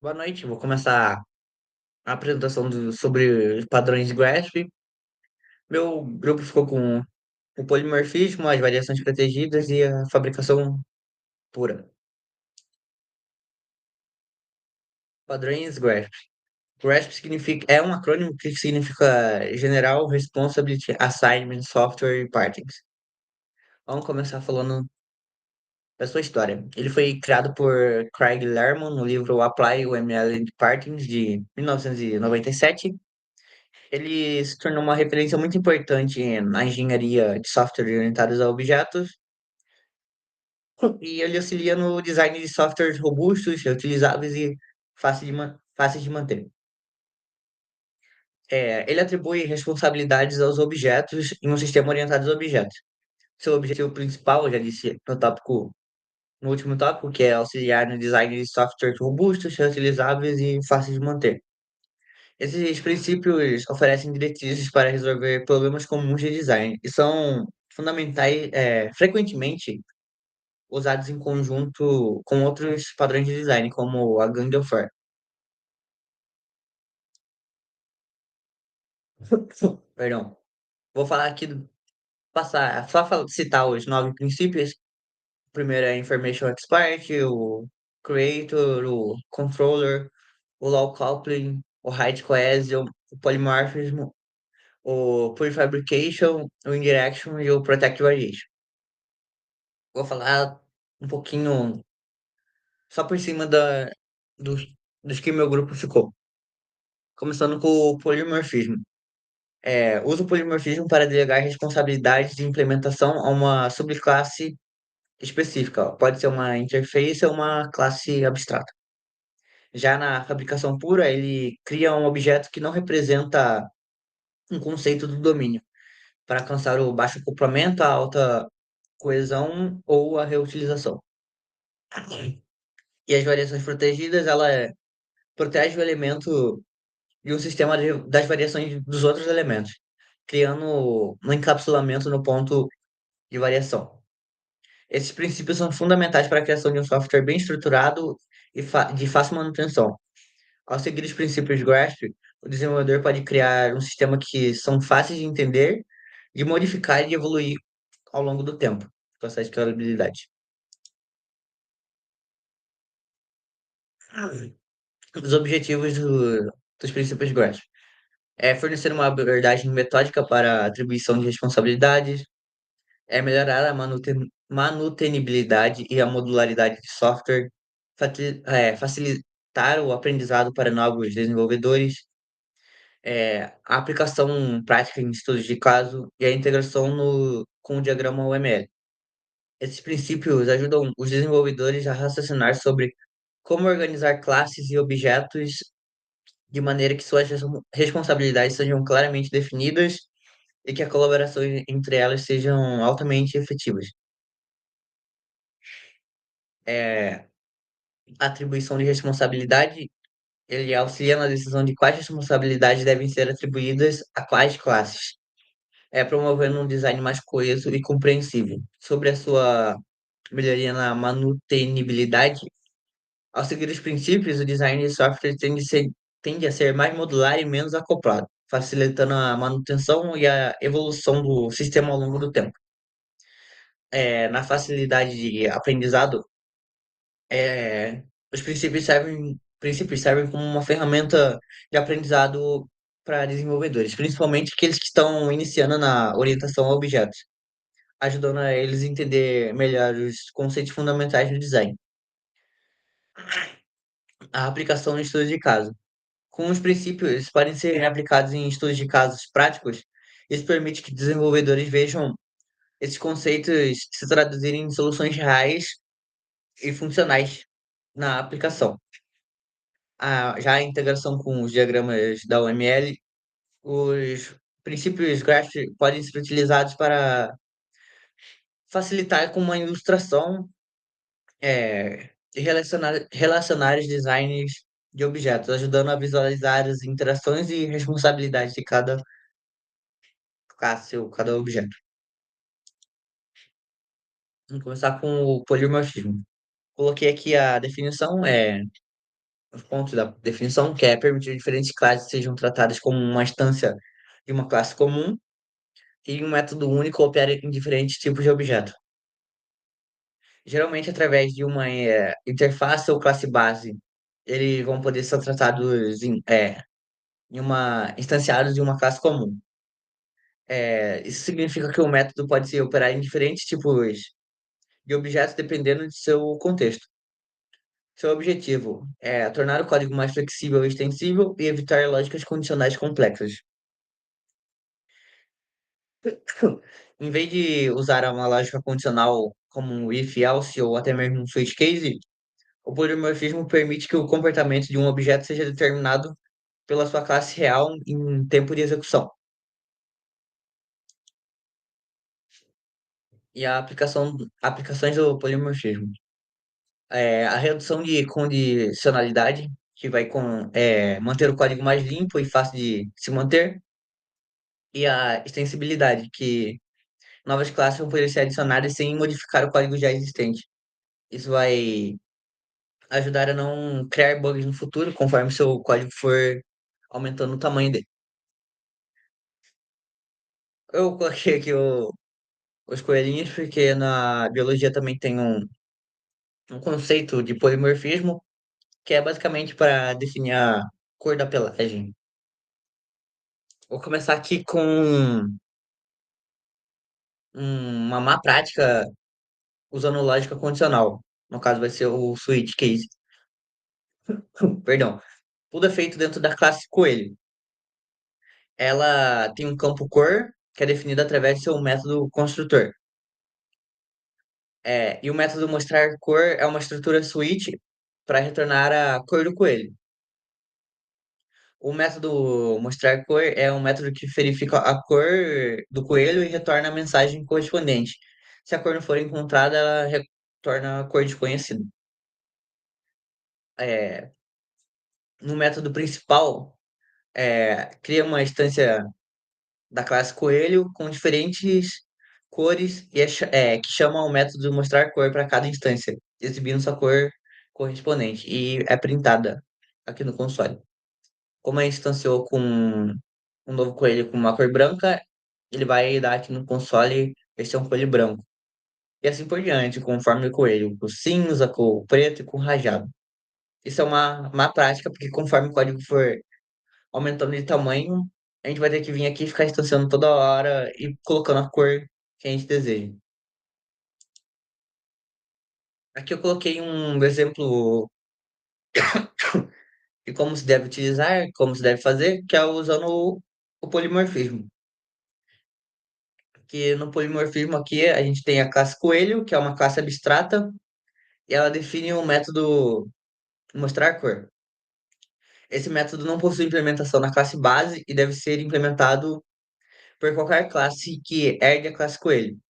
Boa noite, vou começar a apresentação sobre os padrões de Grasp. Meu grupo ficou com o polimorfismo, as variações protegidas e a fabricação pura. Padrões Grasp. Grasp é um acrônimo que significa General Responsibility Assignment Software Partings. Vamos começar falando da sua história. Ele foi criado por Craig Lerman no livro Apply UML and Partings de 1997. Ele se tornou uma referência muito importante na engenharia de software orientados a objetos e ele auxilia no design de softwares robustos, reutilizáveis e fáceis de manter. Ele atribui responsabilidades aos objetos em um sistema orientado a objetos. Seu objetivo principal, eu já disse no último tópico, que é auxiliar no design de softwares robustos, reutilizáveis e fáceis de manter. Esses princípios oferecem diretrizes para resolver problemas comuns de design e são fundamentais, frequentemente usados em conjunto com outros padrões de design, como a Gang of Four. Perdão. Vou falar aqui, citar os 9 princípios. O primeiro é Information Expert, o Creator, o Controller, o Low Coupling, o Height Cohesion, o Polymorphism, o Prefabrication, o Indirection e o Protect Variation. Vou falar um pouquinho só por cima dos, dos que meu grupo ficou. Começando com o polimorfismo. Usa o polimorfismo para delegar responsabilidades de implementação a uma subclasse específica. Pode ser uma interface ou uma classe abstrata. Já na fabricação pura, ele cria um objeto que não representa um conceito do domínio, para alcançar o baixo acoplamento, a alta coesão ou a reutilização. E as variações protegidas, protege o elemento e o sistema das variações dos outros elementos, criando um encapsulamento no ponto de variação. Esses princípios são fundamentais para a criação de um software bem estruturado e de fácil manutenção. Ao seguir os princípios de GRASP, o desenvolvedor pode criar um sistema que são fáceis de entender, de modificar e de evoluir ao longo do tempo, com essa escalabilidade. Os objetivos dos princípios de GRASP é fornecer uma abordagem metódica para a atribuição de responsabilidades, melhorar a manutenibilidade e a modularidade de software, facilitar o aprendizado para novos desenvolvedores, a aplicação prática em estudos de caso e a integração com o diagrama UML. Esses princípios ajudam os desenvolvedores a raciocinar sobre como organizar classes e objetos de maneira que suas responsabilidades sejam claramente definidas e que a colaboração entre elas sejam altamente efetivas. É, Atribuição de responsabilidade, ele auxilia na decisão de quais responsabilidades devem ser atribuídas a quais classes, promovendo um design mais coeso e compreensível. Sobre a sua melhoria na manutenibilidade, ao seguir os princípios, o design de software tende a ser mais modular e menos acoplado, facilitando a manutenção e a evolução do sistema ao longo do tempo. Na facilidade de aprendizado, é, princípios servem como uma ferramenta de aprendizado para desenvolvedores, principalmente aqueles que estão iniciando na orientação a objetos, ajudando a eles a entender melhor os conceitos fundamentais do design. A aplicação no estudo de caso. Com os princípios podem ser aplicados em estudos de casos práticos, isso permite que desenvolvedores vejam esses conceitos se traduzirem em soluções reais e funcionais na aplicação. Já a integração com os diagramas da UML, os princípios Graph podem ser utilizados para facilitar com uma ilustração e relacionar os designs de objetos, ajudando a visualizar as interações e responsabilidades de cada objeto. Vamos começar com o polimorfismo. Coloquei aqui a definição, os pontos da definição, que é permitir diferentes classes sejam tratadas como uma instância de uma classe comum e um método único opera em diferentes tipos de objeto. Geralmente através de uma interface ou classe base, eles vão poder ser tratados em uma instanciados de uma classe comum. Isso significa que o método pode se operar em diferentes tipos de objetos dependendo de seu contexto. Seu objetivo é tornar o código mais flexível e extensível e evitar lógicas condicionais complexas. Em vez de usar uma lógica condicional como um if, else ou até mesmo um switch case, o polimorfismo permite que o comportamento de um objeto seja determinado pela sua classe real em tempo de execução. E aplicações do polimorfismo. A redução de condicionalidade, que vai manter o código mais limpo e fácil de se manter, e a extensibilidade, que novas classes vão poder ser adicionadas sem modificar o código já existente. Isso vai ajudar a não criar bugs no futuro, conforme seu código for aumentando o tamanho dele. Eu coloquei aqui os coelhinhos porque na biologia também tem um conceito de polimorfismo, que é basicamente para definir a cor da pelagem. Vou começar aqui com uma má prática usando lógica condicional. No caso, vai ser o switch case. Perdão. Tudo é feito dentro da classe coelho. Ela tem um campo cor, que é definido através do seu método construtor. E o método mostrar cor é uma estrutura switch para retornar a cor do coelho. O método mostrar cor é um método que verifica a cor do coelho e retorna a mensagem correspondente. Se a cor não for encontrada, ela retorna a cor desconhecida. É, no método principal, cria uma instância da classe coelho com diferentes cores que chama o método mostrar cor para cada instância, exibindo sua cor correspondente e é printada aqui no console. Como a gente instanciou com um novo coelho com uma cor branca, ele vai dar aqui no console esse é um coelho branco. E assim por diante, conforme o coelho, com cinza, com preto e com rajado. Isso é uma prática, porque conforme o código for aumentando de tamanho, a gente vai ter que vir aqui e ficar instanciando toda hora e colocando a cor que a gente deseja. Aqui eu coloquei um exemplo de como se deve utilizar, como se deve fazer, que é usando o polimorfismo. Que no polimorfismo aqui a gente tem a classe coelho, que é uma classe abstrata, e ela define o método mostrar cor. Esse método não possui implementação na classe base e deve ser implementado por qualquer classe que hergue a classe coelho.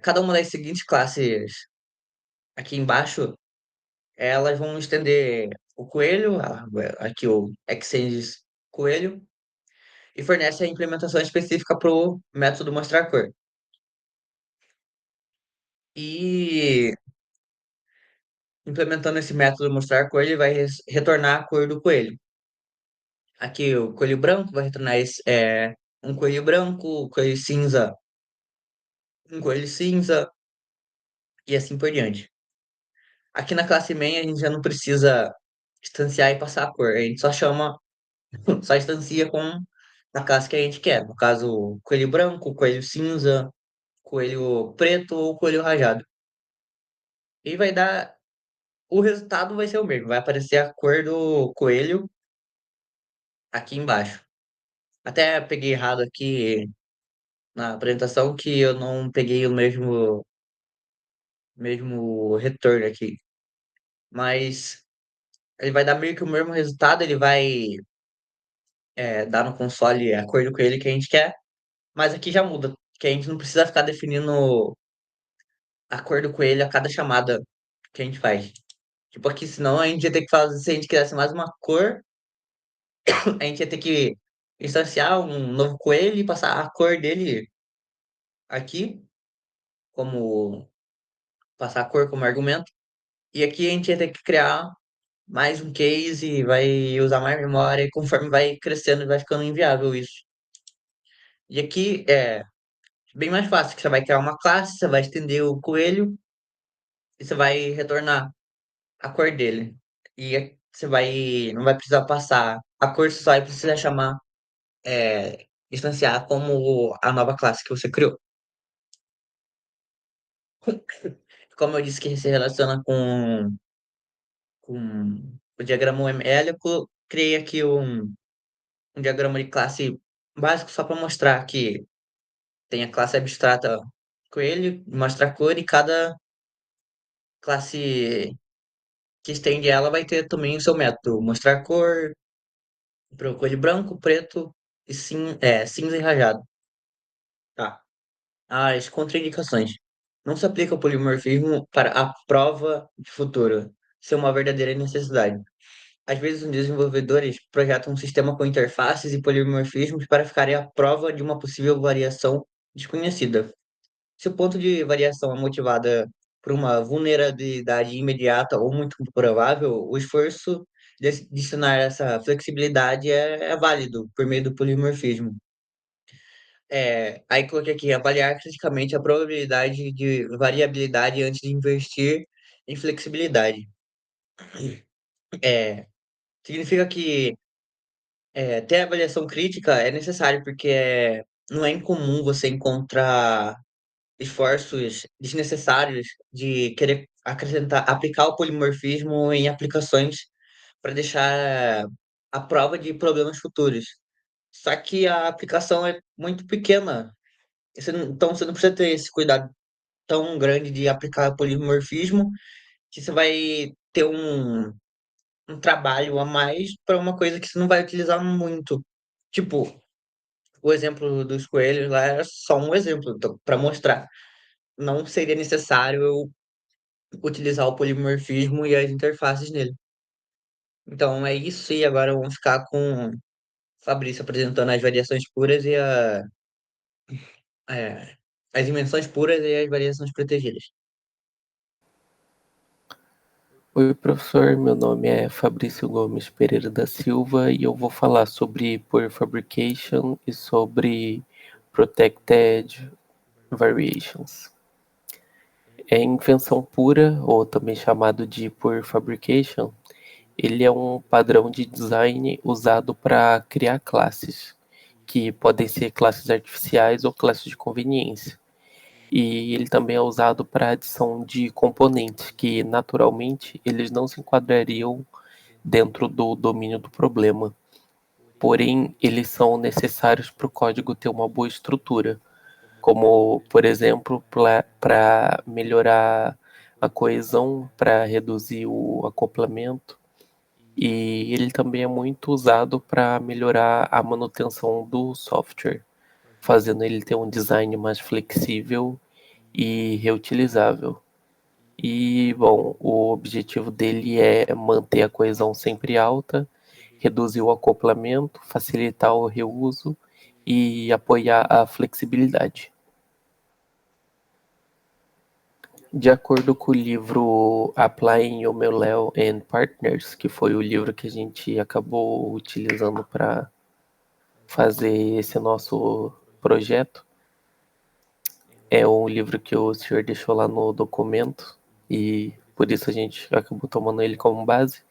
Cada uma das seguintes classes aqui embaixo, elas vão estender o coelho, aqui o Exchange coelho, e fornece a implementação específica para o método mostrar cor. E implementando esse método mostrar cor, ele vai retornar a cor do coelho. Aqui o coelho branco vai retornar um coelho branco, coelho cinza, um coelho cinza, e assim por diante. Aqui na classe main a gente já não precisa instanciar e passar a cor, a gente só chama, só instancia com a classe que a gente quer. No caso, coelho branco, coelho cinza, coelho preto ou coelho rajado. E vai dar, o resultado vai ser o mesmo, vai aparecer a cor do coelho aqui embaixo. Até peguei errado aqui na apresentação que eu não peguei o mesmo retorno aqui. Mas ele vai dar meio que o mesmo resultado, ele vai dar no console a cor do coelho que a gente quer, mas aqui já muda, que a gente não precisa ficar definindo a cor do coelho a cada chamada que a gente faz. Tipo aqui, senão a gente ia ter que fazer, se a gente quisesse mais uma cor, a gente ia ter que instanciar um novo coelho e passar a cor dele aqui, como passar a cor como argumento. E aqui a gente ia ter que criar mais um case, vai usar mais memória, e conforme vai crescendo, vai ficando inviável isso. E aqui é bem mais fácil, que você vai criar uma classe, você vai estender o coelho e você vai retornar a cor dele. E você vai, não vai precisar passar a cor, você só vai precisar chamar, instanciar como a nova classe que você criou. Como eu disse que se relaciona com o diagrama UML, eu criei aqui um diagrama de classe básico só para mostrar que tem a classe abstrata coelho, mostra a cor, e cada classe que estende ela vai ter também o seu método, mostrar cor, para o coelho branco, preto e cinza e rajado. Tá. As contraindicações. Não se aplica o polimorfismo para a prova de futuro, ser uma verdadeira necessidade. Às vezes, os desenvolvedores projetam um sistema com interfaces e polimorfismos para ficarem à prova de uma possível variação desconhecida. Se o ponto de variação é motivada por uma vulnerabilidade imediata ou muito provável, o esforço de adicionar essa flexibilidade é válido por meio do polimorfismo. Aí coloquei aqui, avaliar criticamente a probabilidade de variabilidade antes de investir em flexibilidade. É, significa que ter avaliação crítica é necessário, porque não é incomum você encontrar esforços desnecessários de querer acrescentar, aplicar o polimorfismo em aplicações para deixar a prova de problemas futuros. Só que a aplicação é muito pequena. Então você não precisa ter esse cuidado tão grande de aplicar polimorfismo, que você vai ter um trabalho a mais para uma coisa que você não vai utilizar muito. Tipo, o exemplo dos coelhos lá era só um exemplo, então, para mostrar. Não seria necessário eu utilizar o polimorfismo e as interfaces nele. Então é isso, e agora vamos ficar com o Fabrício apresentando as variações puras é, as dimensões puras e as variações protegidas. Oi, professor. Meu nome é Fabrício Gomes Pereira da Silva e eu vou falar sobre Poor Fabrication e sobre Protected Variations. Invenção pura, ou também chamado de Poor Fabrication, ele é um padrão de design usado para criar classes, que podem ser classes artificiais ou classes de conveniência. E ele também é usado para adição de componentes que, naturalmente, eles não se enquadrariam dentro do domínio do problema. Porém, eles são necessários para o código ter uma boa estrutura, como, por exemplo, para melhorar a coesão, para reduzir o acoplamento. E ele também é muito usado para melhorar a manutenção do software, fazendo ele ter um design mais flexível e reutilizável. E, bom, o objetivo dele é manter a coesão sempre alta, reduzir o acoplamento, facilitar o reuso e apoiar a flexibilidade. De acordo com o livro Applying Yomelel and Partners, que foi o livro que a gente acabou utilizando para fazer esse nosso projeto, é um livro que o senhor deixou lá no documento e por isso a gente acabou tomando ele como base.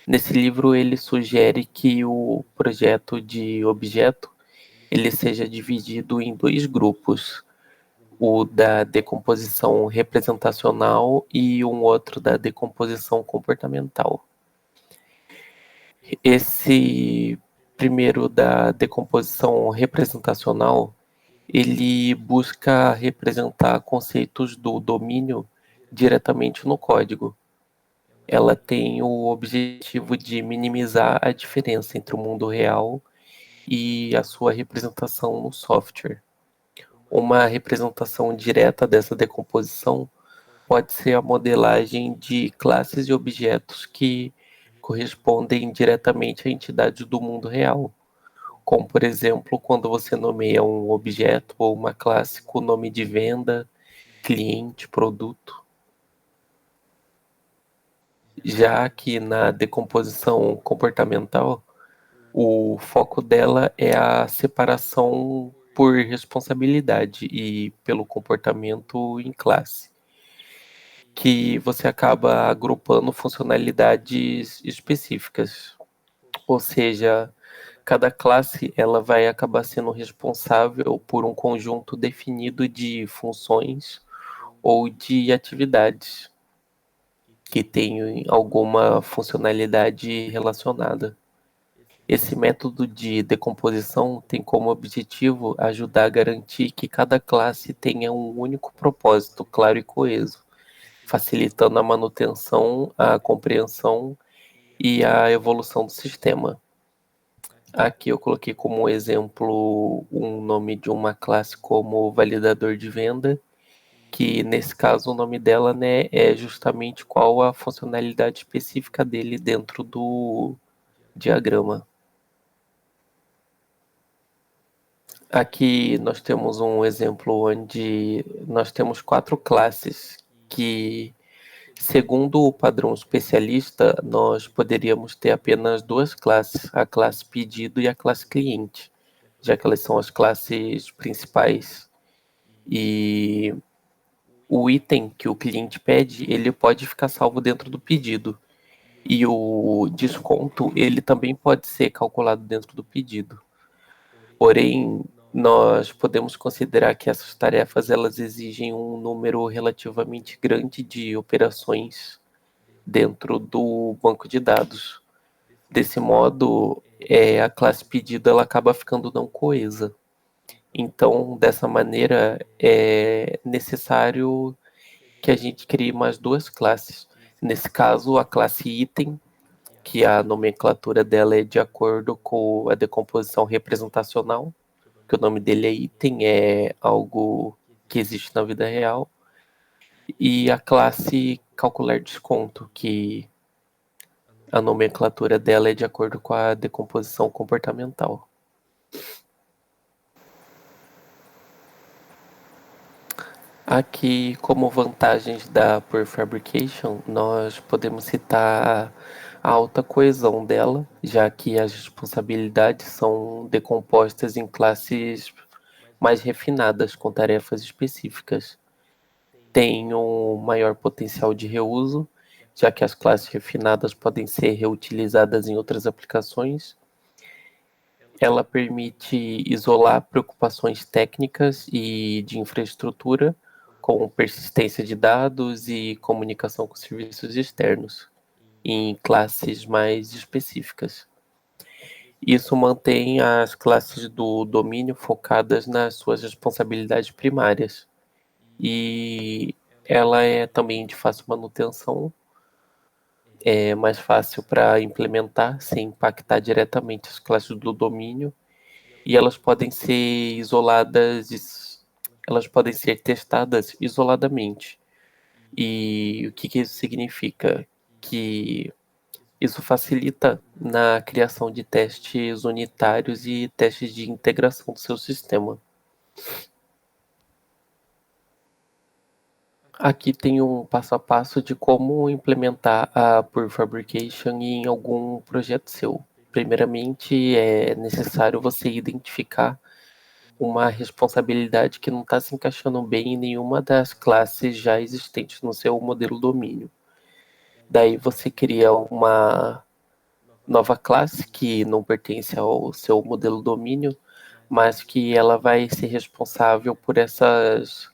Nesse livro ele sugere que o projeto de objeto ele seja dividido em dois grupos, o da decomposição representacional e um outro da decomposição comportamental. Esse primeiro da decomposição representacional, ele busca representar conceitos do domínio diretamente no código. Ela tem o objetivo de minimizar a diferença entre o mundo real e a sua representação no software. Uma representação direta dessa decomposição pode ser a modelagem de classes e objetos que correspondem diretamente a entidades do mundo real, como por exemplo quando você nomeia um objeto ou uma classe com nome de venda, cliente, produto. Já que na decomposição comportamental, o foco dela é a separação por responsabilidade e pelo comportamento em classe, que você acaba agrupando funcionalidades específicas. Ou seja, cada classe ela vai acabar sendo responsável por um conjunto definido de funções ou de atividades que tenham alguma funcionalidade relacionada. Esse método de decomposição tem como objetivo ajudar a garantir que cada classe tenha um único propósito claro e coeso, facilitando a manutenção, a compreensão e a evolução do sistema. Aqui eu coloquei como exemplo um nome de uma classe como validador de venda, que nesse caso o nome dela, né, é justamente qual a funcionalidade específica dele dentro do diagrama. Aqui nós temos um exemplo onde nós temos 4 classes que, segundo o padrão especialista, nós poderíamos ter apenas 2 classes, a classe pedido e a classe cliente, já que elas são as classes principais. E o item que o cliente pede, ele pode ficar salvo dentro do pedido. E o desconto, ele também pode ser calculado dentro do pedido. Porém, nós podemos considerar que essas tarefas elas exigem um número relativamente grande de operações dentro do banco de dados. Desse modo, a classe pedida ela acaba ficando não coesa. Então, dessa maneira, é necessário que a gente crie mais 2 classes. Nesse caso, a classe item, que a nomenclatura dela é de acordo com a decomposição representacional, que o nome dele é item, é algo que existe na vida real, e a classe calcular desconto, que a nomenclatura dela é de acordo com a decomposição comportamental. Aqui, como vantagens da Prefabrication, nós podemos citar a alta coesão dela, já que as responsabilidades são decompostas em classes mais refinadas, com tarefas específicas. Tem um maior potencial de reuso, já que as classes refinadas podem ser reutilizadas em outras aplicações. Ela permite isolar preocupações técnicas e de infraestrutura, como persistência de dados e comunicação com serviços externos, em classes mais específicas. Isso mantém as classes do domínio focadas nas suas responsabilidades primárias. E ela é também de fácil manutenção, é mais fácil para implementar sem impactar diretamente as classes do domínio, e elas podem ser isoladas, elas podem ser testadas isoladamente. E o que isso significa? Que isso facilita na criação de testes unitários e testes de integração do seu sistema. Aqui tem um passo a passo de como implementar a Prefabrication em algum projeto seu. Primeiramente, é necessário você identificar uma responsabilidade que não está se encaixando bem em nenhuma das classes já existentes no seu modelo domínio. Daí você cria uma nova classe que não pertence ao seu modelo domínio, mas que ela vai ser responsável por essas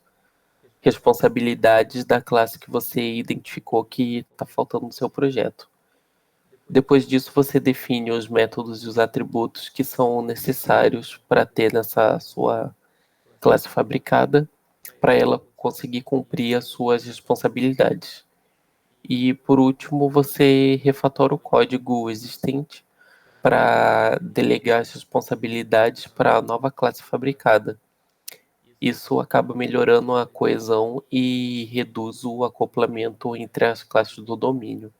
responsabilidades da classe que você identificou que está faltando no seu projeto. Depois disso, você define os métodos e os atributos que são necessários para ter nessa sua classe fabricada, para ela conseguir cumprir as suas responsabilidades. E por último, você refatora o código existente para delegar as responsabilidades para a nova classe fabricada. Isso acaba melhorando a coesão e reduz o acoplamento entre as classes do domínio.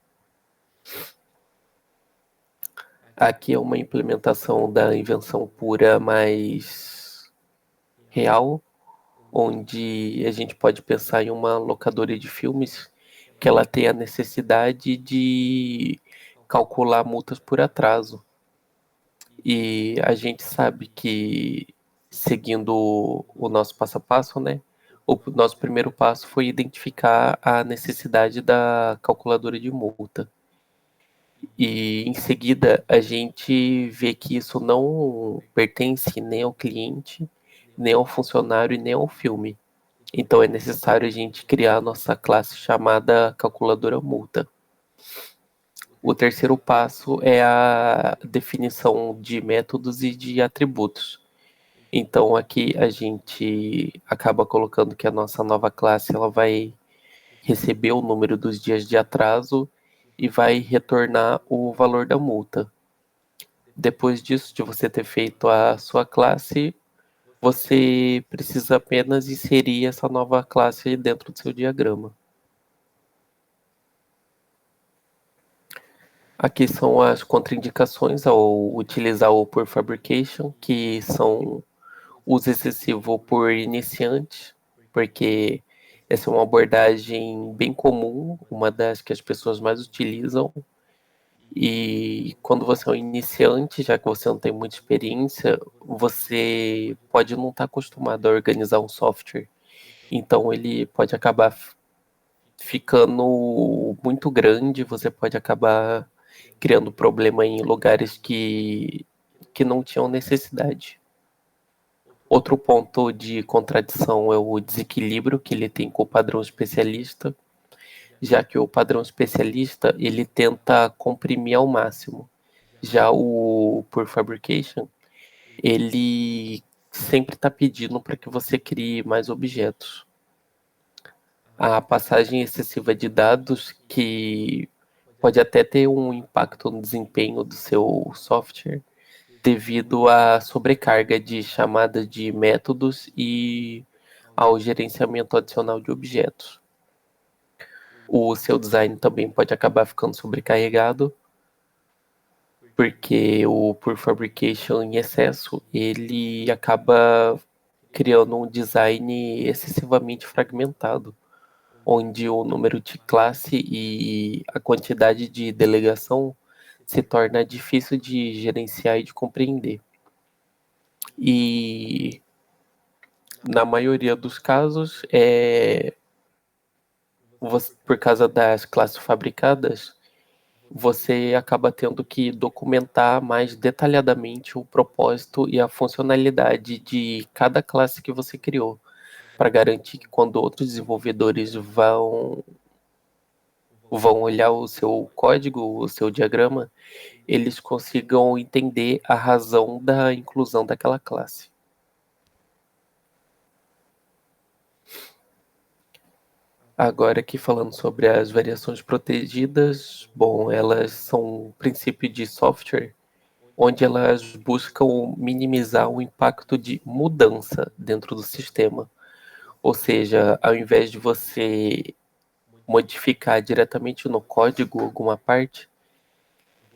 Aqui é uma implementação da invenção pura mais real, onde a gente pode pensar em uma locadora de filmes que ela tem a necessidade de calcular multas por atraso. E a gente sabe que, seguindo o nosso passo a passo, né? O nosso primeiro passo foi identificar a necessidade da calculadora de multa. E em seguida a gente vê que isso não pertence nem ao cliente, nem ao funcionário e nem ao filme. Então é necessário a gente criar a nossa classe chamada calculadora multa. O terceiro passo é a definição de métodos e de atributos. Então aqui a gente acaba colocando que a nossa nova classe ela vai receber o número dos dias de atraso e vai retornar o valor da multa. Depois disso, de você ter feito a sua classe, você precisa apenas inserir essa nova classe dentro do seu diagrama. Aqui são as contraindicações ao utilizar o Poor Fabrication, que são uso excessivo por iniciantes, porque essa é uma abordagem bem comum, uma das que as pessoas mais utilizam. E quando você é um iniciante, já que você não tem muita experiência, você pode não estar acostumado a organizar um software. Então ele pode acabar ficando muito grande, você pode acabar criando problema em lugares que não tinham necessidade. Outro ponto de contradição é o desequilíbrio que ele tem com o padrão especialista, já que o padrão especialista ele tenta comprimir ao máximo. Já o Por Fabrication, ele sempre está pedindo para que você crie mais objetos. A passagem excessiva de dados, que pode até ter um impacto no desempenho do seu software, devido à sobrecarga de chamadas de métodos e ao gerenciamento adicional de objetos. O seu design também pode acabar ficando sobrecarregado, porque o Pure Fabrication em excesso, ele acaba criando um design excessivamente fragmentado, onde o número de classe e a quantidade de delegação se torna difícil de gerenciar e de compreender. E na maioria dos casos, por causa das classes fabricadas, você acaba tendo que documentar mais detalhadamente o propósito e a funcionalidade de cada classe que você criou, para garantir que quando outros desenvolvedores vão olhar o seu código, o seu diagrama, eles consigam entender a razão da inclusão daquela classe. Agora aqui falando sobre as variações protegidas, bom, elas são um princípio de software onde elas buscam minimizar o impacto de mudança dentro do sistema. Ou seja, ao invés de você modificar diretamente no código alguma parte,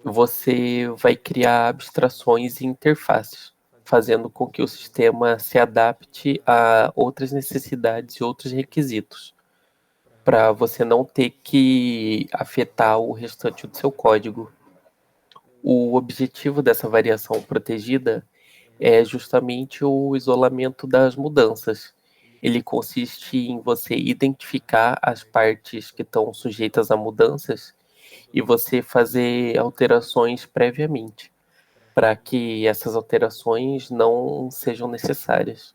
você vai criar abstrações e interfaces, fazendo com que o sistema se adapte a outras necessidades e outros requisitos, para você não ter que afetar o restante do seu código. O objetivo dessa variação protegida é justamente o isolamento das mudanças. Ele consiste em você identificar as partes que estão sujeitas a mudanças e você fazer alterações previamente, para que essas alterações não sejam necessárias.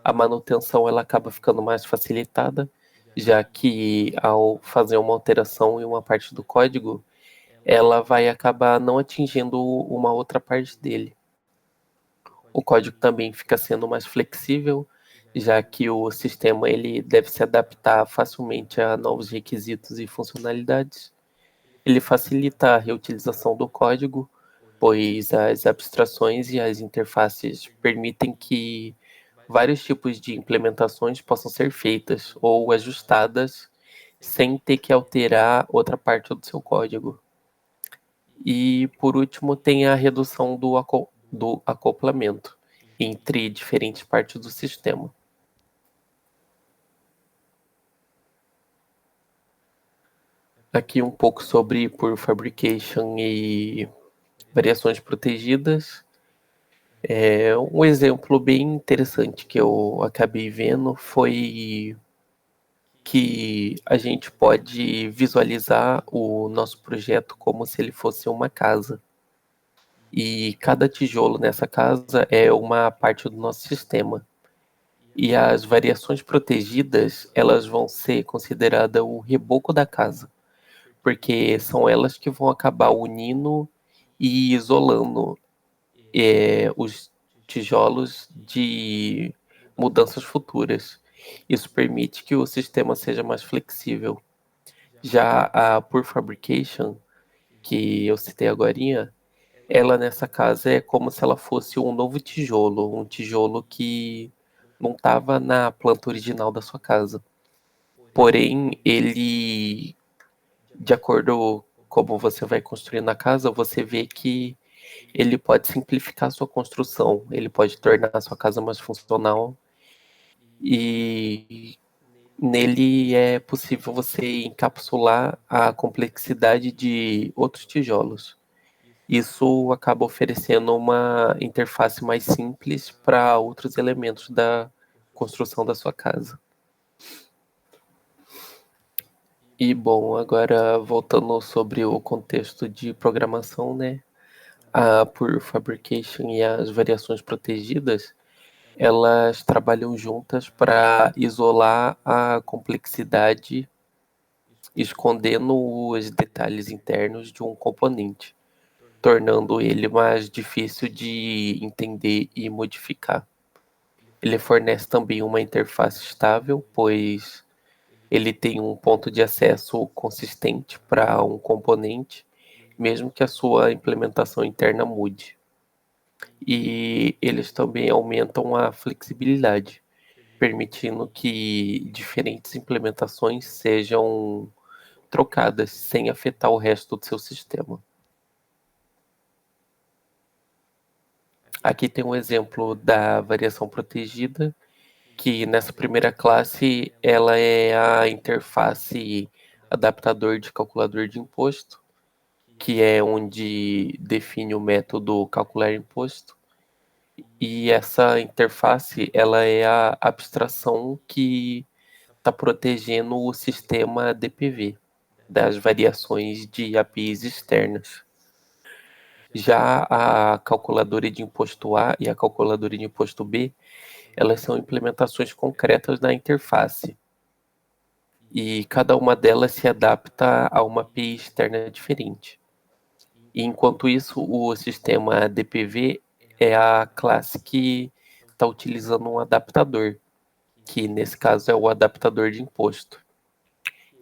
A manutenção ela acaba ficando mais facilitada, já que ao fazer uma alteração em uma parte do código, ela vai acabar não atingindo uma outra parte dele. O código também fica sendo mais flexível, já que o sistema ele deve se adaptar facilmente a novos requisitos e funcionalidades. Ele facilita a reutilização do código, pois as abstrações e as interfaces permitem que vários tipos de implementações possam ser feitas ou ajustadas sem ter que alterar outra parte do seu código. E, por último, tem a redução do acoplamento entre diferentes partes do sistema. Aqui um pouco sobre por fabrication e variações protegidas. Um exemplo bem interessante que eu acabei vendo foi que a gente pode visualizar o nosso projeto como se ele fosse uma casa. E cada tijolo nessa casa é uma parte do nosso sistema. E as variações protegidas, elas vão ser consideradas o reboco da casa, porque são elas que vão acabar unindo e isolando os tijolos de mudanças futuras. Isso permite que o sistema seja mais flexível. Já a Pure Fabrication, que eu citei agorinha, ela nessa casa é como se ela fosse um novo tijolo, um tijolo que não estava na planta original da sua casa. Porém, ele, de acordo como você vai construindo a casa, você vê que ele pode simplificar a sua construção, ele pode tornar a sua casa mais funcional e nele é possível você encapsular a complexidade de outros tijolos. Isso acaba oferecendo uma interface mais simples para outros elementos da construção da sua casa. E bom, agora voltando sobre o contexto de programação, né? A Pure Fabrication e as variações protegidas, elas trabalham juntas para isolar a complexidade, escondendo os detalhes internos de um componente, tornando ele mais difícil de entender e modificar. Ele fornece também uma interface estável, pois ele tem um ponto de acesso consistente para um componente, mesmo que a sua implementação interna mude. E eles também aumentam a flexibilidade, permitindo que diferentes implementações sejam trocadas sem afetar o resto do seu sistema. Aqui tem um exemplo da variação protegida, que nessa primeira classe ela é a interface adaptador de calculador de imposto, que é onde define o método calcular imposto. E essa interface ela é a abstração que está protegendo o sistema DPV das variações de APIs externas. Já a calculadora de imposto A e a calculadora de imposto B, elas são implementações concretas da interface. E cada uma delas se adapta a uma API externa diferente. E enquanto isso, o sistema DPV é a classe que está utilizando um adaptador, que nesse caso é o adaptador de imposto,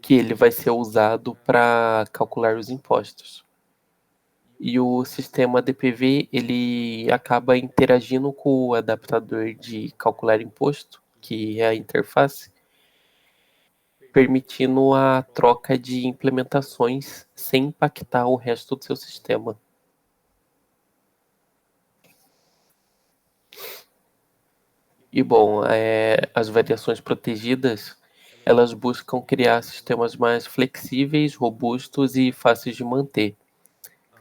que ele vai ser usado para calcular os impostos. E o sistema DPV ele acaba interagindo com o adaptador de calcular imposto, que é a interface, permitindo a troca de implementações sem impactar o resto do seu sistema. E bom, as variações protegidas, elas buscam criar sistemas mais flexíveis, robustos e fáceis de manter.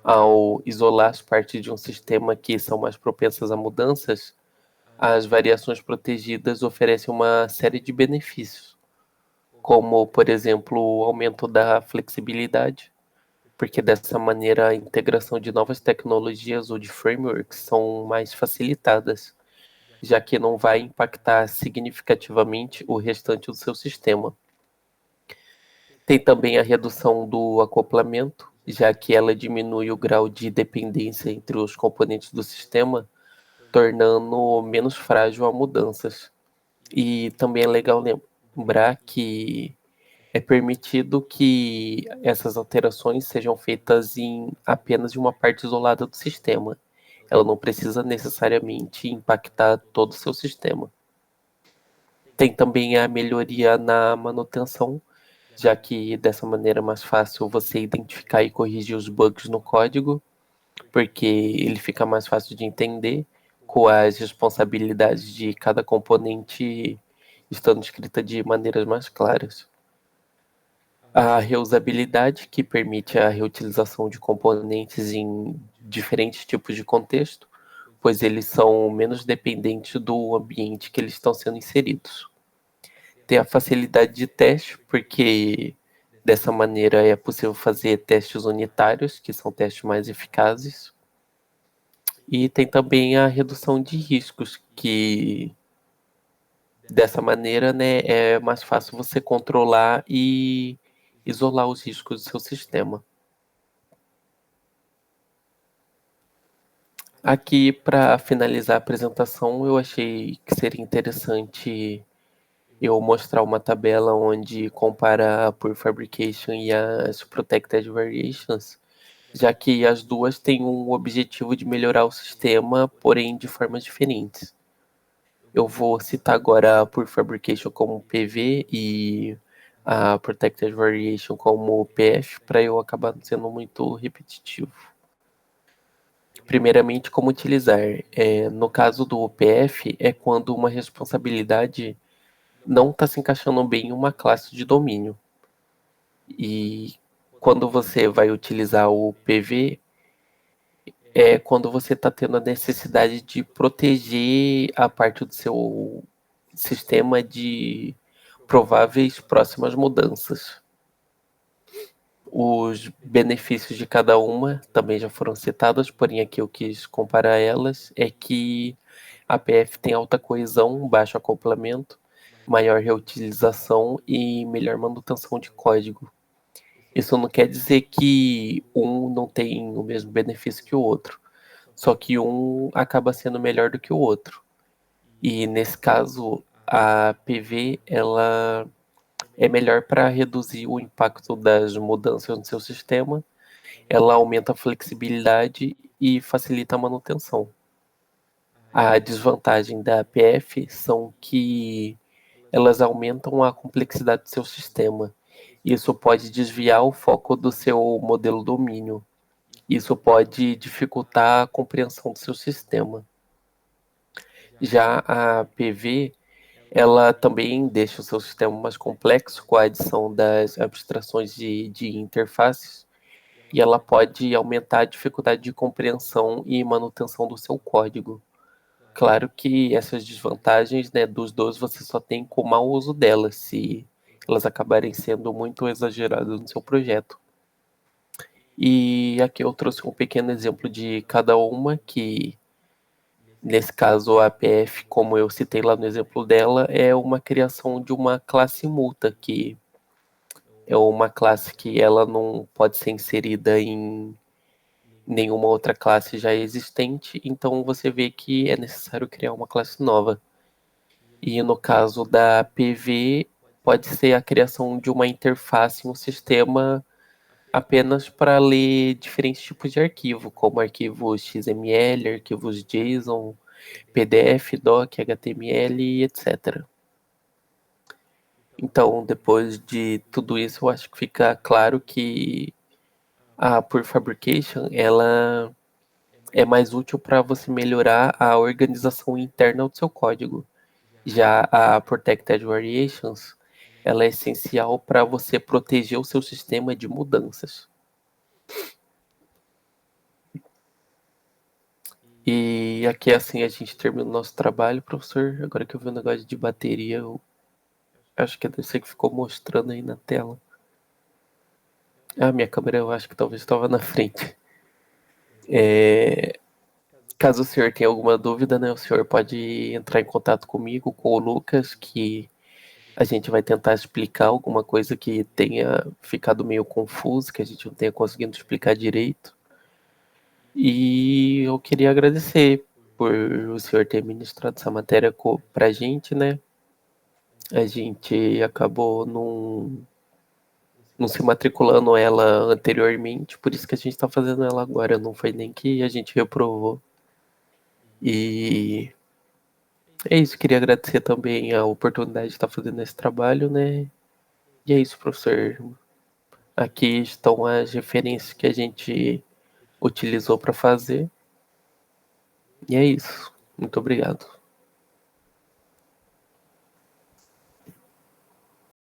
Ao isolar as partes de um sistema que são mais propensas a mudanças, as variações protegidas oferecem uma série de benefícios, como, por exemplo, o aumento da flexibilidade, porque dessa maneira a integração de novas tecnologias ou de frameworks são mais facilitadas, já que não vai impactar significativamente o restante do seu sistema. Tem também a redução do acoplamento, já que ela diminui o grau de dependência entre os componentes do sistema, tornando menos frágil a mudanças. E também é legal lembrar que é permitido que essas alterações sejam feitas em apenas uma parte isolada do sistema. Ela não precisa necessariamente impactar todo o seu sistema. Tem também a melhoria na manutenção, já que dessa maneira é mais fácil você identificar e corrigir os bugs no código, porque ele fica mais fácil de entender, com as responsabilidades de cada componente estando escrita de maneiras mais claras. A reusabilidade, que permite a reutilização de componentes em diferentes tipos de contexto, pois eles são menos dependentes do ambiente que eles estão sendo inseridos. Tem a facilidade de teste, porque dessa maneira é possível fazer testes unitários, que são testes mais eficazes. E tem também a redução de riscos, que dessa maneira, né, é mais fácil você controlar e isolar os riscos do seu sistema. Aqui, para finalizar a apresentação, eu achei que seria interessante eu mostrar uma tabela onde compara a Pure Fabrication e as Protected Variations, já que as duas têm um objetivo de melhorar o sistema, porém de formas diferentes. Eu vou citar agora a Pure Fabrication como PV e a Protected Variation como PF, para eu acabar não sendo muito repetitivo. Primeiramente, como utilizar. No caso do PF, é quando uma responsabilidade não está se encaixando bem em uma classe de domínio. E quando você vai utilizar o PV, é quando você está tendo a necessidade de proteger a parte do seu sistema de prováveis próximas mudanças. Os benefícios de cada uma também já foram citados, porém aqui eu quis comparar elas, é que a PF tem alta coesão, baixo acoplamento, maior reutilização e melhor manutenção de código. Isso não quer dizer que um não tem o mesmo benefício que o outro, só que um acaba sendo melhor do que o outro. E nesse caso, a PV ela é melhor para reduzir o impacto das mudanças no seu sistema, ela aumenta a flexibilidade e facilita a manutenção. A desvantagem da PF são que elas aumentam a complexidade do seu sistema. Isso pode desviar o foco do seu modelo domínio. Isso pode dificultar a compreensão do seu sistema. Já a PV, ela também deixa o seu sistema mais complexo com a adição das abstrações de interfaces e ela pode aumentar a dificuldade de compreensão e manutenção do seu código. Claro que essas desvantagens, né, dos dois você só tem com o mau uso delas, se elas acabarem sendo muito exageradas no seu projeto. E aqui eu trouxe um pequeno exemplo de cada uma, que nesse caso a APF, como eu citei lá no exemplo dela, é uma criação de uma classe multa, que é uma classe que ela não pode ser inserida em nenhuma outra classe já existente, então você vê que é necessário criar uma classe nova. E no caso da PV, pode ser a criação de uma interface em um sistema apenas para ler diferentes tipos de arquivo, como arquivos XML, arquivos JSON, PDF, doc, HTML e etc. Então, depois de tudo isso, eu acho que fica claro que a Pure Fabrication ela é mais útil para você melhorar a organização interna do seu código. Já a Protected Variations, ela é essencial para você proteger o seu sistema de mudanças. E aqui assim a gente termina o nosso trabalho, professor. Agora que eu vi o negócio de bateria, eu acho que deve ser que ficou mostrando aí na tela. Ah, minha câmera eu acho que talvez estava na frente. Caso o senhor tenha alguma dúvida, né, o senhor pode entrar em contato comigo, com o Lucas, que a gente vai tentar explicar alguma coisa que tenha ficado meio confuso, que a gente não tenha conseguido explicar direito. E eu queria agradecer por o senhor ter ministrado essa matéria pra gente, né? A gente acabou não se matriculando ela anteriormente, por isso que a gente está fazendo ela agora. Não foi nem que a gente reprovou. E é isso, queria agradecer também a oportunidade de estar fazendo esse trabalho, né? E é isso, professor. Aqui estão as referências que a gente utilizou para fazer. E é isso. Muito obrigado.